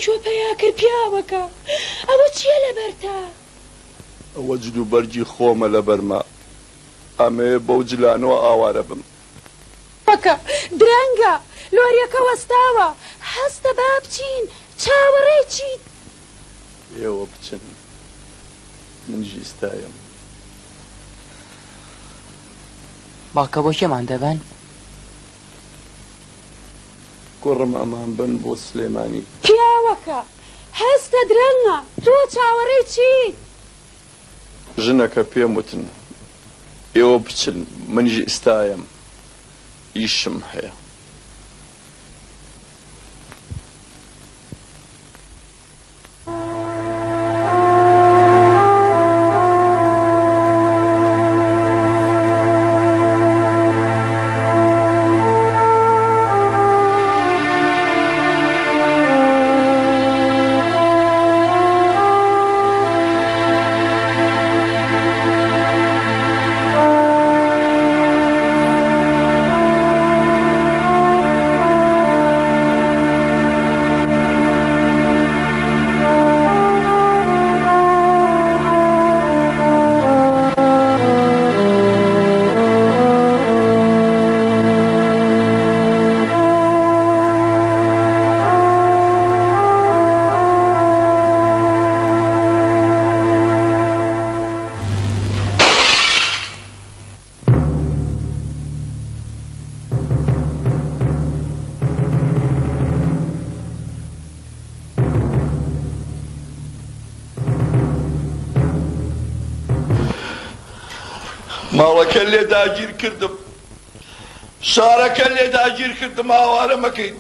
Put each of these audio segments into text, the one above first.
چۆ پەیا کرد پیاوەکە ئەوە چییە لەبەرتە؟ ئەوە جل و بەرگی خۆمە لە بەرما ئەمەیە بەو جلانەوە ئاوارە بم وەکە درەنگە لۆریەکە وەستاوە هەستە با بچین چاوەڕێی چیت ئێوە بچن منیش ئیستایم باکە بۆ کێمان دەبەن؟ کوڕم ئەمان بن بۆ سلێمانی پیاوەکە هەستە درەنگە تۆ چاوەڕێی چیت؟ ژنەکە پێم وتن ئێوە بچن منیش ئیستایم ئیشم هەیە ماڵەکە لێ داگیر کردم شارەکە لێ داگیر کردم ئاوارە مەکەین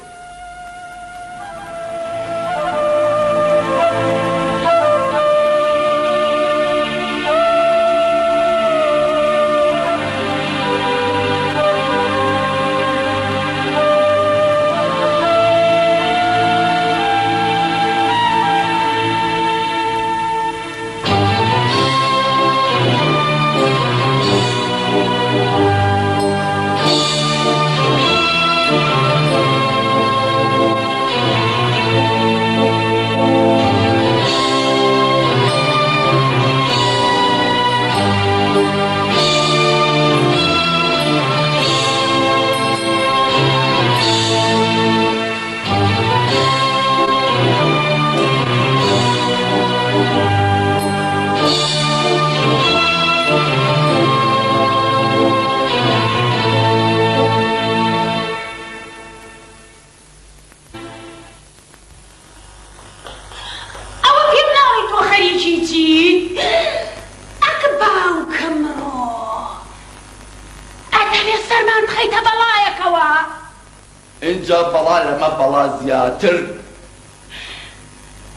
اینجا بەڵا لەمە بەڵا زیاتر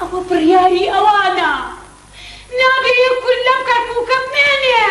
ئەوە بڕیاری ئەوانە نابێ یەکول لەم کەرکووکە بمێنێ